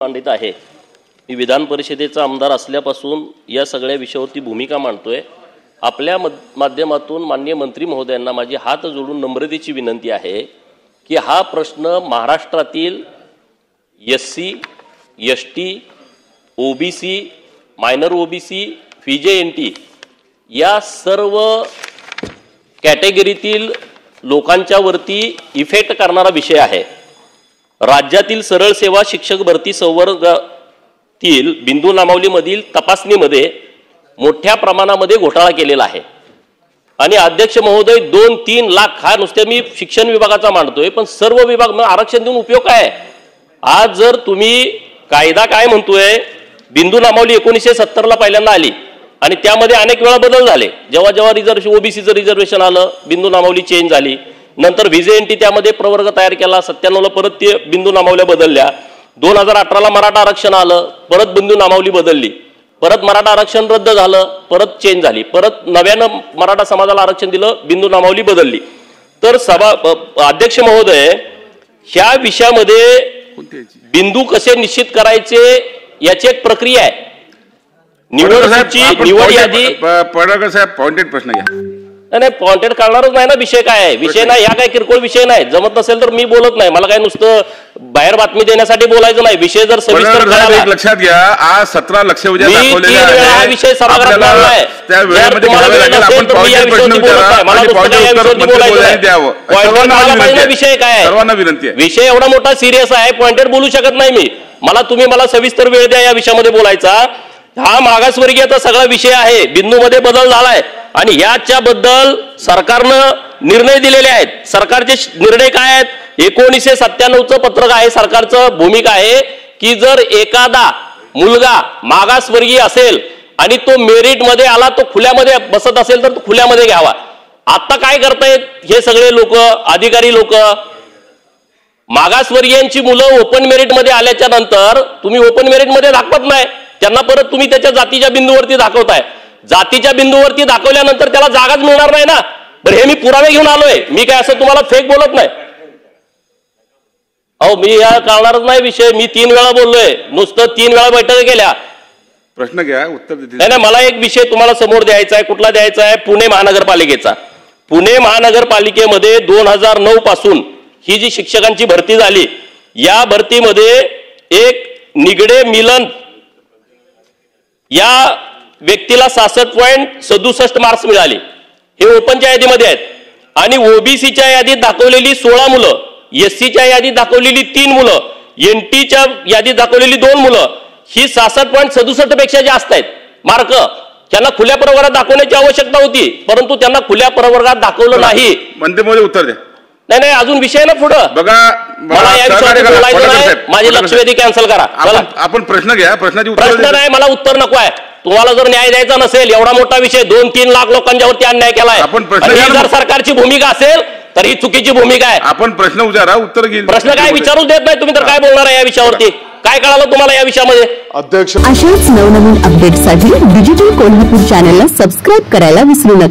मांडित आहे। मी विधान परिषदेचा आमदार असल्यापासून या सगळ्या विषयावरती भूमिका मांडतोय। आपल्या माध्यमातून माननीय मंत्री महोदयांना माझी हात जोडून नम्रतेची विनंती आहे की हा प्रश्न महाराष्ट्रातील SC, ST, OBC, minor OBC, VJNT या सर्व कॅटेगरीतील लोकांच्या वरती इफेक्ट करणारा विषय आहे। राज्यातील सरळ सेवा शिक्षक भरती संवर्गातील बिंदू नामावलीमधील तपासणीमध्ये मोठ्या प्रमाणामध्ये घोटाळा केलेला आहे आणि अध्यक्ष महोदय 2-3 लाख हा नुसते मी शिक्षण विभागाचा मांडतोय, पण सर्व विभाग आरक्षण देऊन उपयोग काय? आज जर तुम्ही कायदा काय म्हणतोय, बिंदू नामावली 1970 ला पहिल्यांदा आली आणि त्यामध्ये अनेक वेळा बदल झाले। जेव्हा जेव्हा रिझर्वेशन ओबीसीचं रिझर्वेशन आलं, बिंदू नामावली चेंज झाली। नंतर व्हीजेएनटी त्यामध्ये प्रवर्ग तयार केला, 97 ला परत ते बिंदू नामावल्या बदलल्या। 2018 ला मराठा आरक्षण आलं, परत बिंदू नामावली बदलली। परत मराठा आरक्षण रद्द झालं, परत चेंज झाली। परत नव्यानं मराठा समाजाला आरक्षण दिलं, बिंदू नामावली बदलली। तर अध्यक्ष महोदय, ह्या विषयामध्ये बिंदू कसे निश्चित करायचे याची एक प्रक्रिया आहे। निवड यादी पडळकर साहेब पॉइंटेड प्रश्न घ्या। नाही, पॉइंटेड करणारच नाही ना। विषय काय आहे? विषय नाही, या काय किरकोळ विषय नाही। जमत नसेल तर मी बोलत नाही, मला काय नुसतं बाहेर बातमी देण्यासाठी बोलायचं नाही। विषय जर सविस्तर लक्षात घ्या, आज 17 लक्ष उद्या दाखवलेले आहे, विषय सभागृहात मांडलाय। त्या वेळेमध्ये घ्यावे लागेल। आपण पॉइंटेड प्रश्न विचारा, मला विषय काय आहे, सर्वांना विनंती आहे। विषय एवढा मोठा सिरियस आहे, पॉइंटेड बोलू शकत नाही मी। मला सविस्तर वेळ द्या या विषयामध्ये बोलायचा। हा मागासवर्गीयचा सगळा विषय आहे, बिंदू मध्ये बदल झालाय आणि याच्या बद्दल सरकारनं निर्णय दिलेले आहेत। सरकारचे निर्णय काय आहेत? 1997चं पत्रक आहे, सरकारचं भूमिका आहे की जर एखादा मुलगा मागासवर्गीय असेल आणि तो मेरिट मध्ये आला, तो खुल्यामध्ये बसत असेल तर तो खुल्यामध्ये घ्यावा। आता काय करतायत हे सगळे लोक, अधिकारी लोक, मागासवर्गीयांची मुलं ओपन मेरिट मध्ये आल्याच्या नंतर तुम्ही ओपन मेरिट मध्ये दाखवत नाही त्यांना, परत तुम्ही त्याच्या जातीच्या बिंदूवरती दाखवताय। जातीच्या बिंदूवरती दाखवल्यानंतर त्याला जागाच मिळणार नाही ना। तर हे मी पुरावे घेऊन आलोय, मी काय असं तुम्हाला फेक बोलत नाही। अहो, मी या करणारच नाही विषय। मी 3 वेळा बोललोय, नुसतं 3 वेळा बैठका केल्या। प्रश्न घ्या, उत्तर नाही, मला एक विषय तुम्हाला समोर द्यायचा आहे। कुठला द्यायचा आहे? पुणे महानगरपालिकेचा। पुणे महानगरपालिकेमध्ये 2009 पासून ही जी शिक्षकांची भरती झाली, या भरतीमध्ये एक निगडे मिलन या व्यक्तीला 66.67 मार्क्स मिळाले। हे ओपनच्या यादीमध्ये आहेत आणि ओबीसीच्या यादीत दाखवलेली 16 मुलं, एससीच्या यादीत दाखवलेली 3 मुलं, एनटीच्या यादीत दाखवलेली 2 मुलं, ही 66.67 पेक्षा जास्त आहेत मार्क। त्यांना खुल्या प्रवर्गात दाखवण्याची आवश्यकता होती, परंतु त्यांना खुल्या प्रवर्गात दाखवलं नाही। मंत्रिमहोदय उत्तर द्या। नाही, अजून विषय ना पुढे बघा, मला या विषयावर बोलायचं नाही। माझी लक्षवेधी कॅन्सल करा। आपण प्रश्न घ्या, प्रश्नाची प्रश्न नाही, मला उत्तर नको आहे। तुम्हाला जर न्याय द्यायचा नसेल, एवढा मोठा विषय, 2-3 लाख लोकांच्यावरती अन्याय केलाय, जर सरकारची भूमिका असेल तर ही चुकीची भूमिका आहे। आपण प्रश्न विचारा, उत्तर घेईल। प्रश्न काय विचारूच देत नाही तुम्ही, तर काय बोलणार आहे या विषयावरती? काय कळालं तुम्हाला या विषयामध्ये? अध्यक्ष, अशाच नवनवीन अपडेटसाठी डिजिटल कोल्हापूर चॅनलला सबस्क्राईब करायला विसरू नका।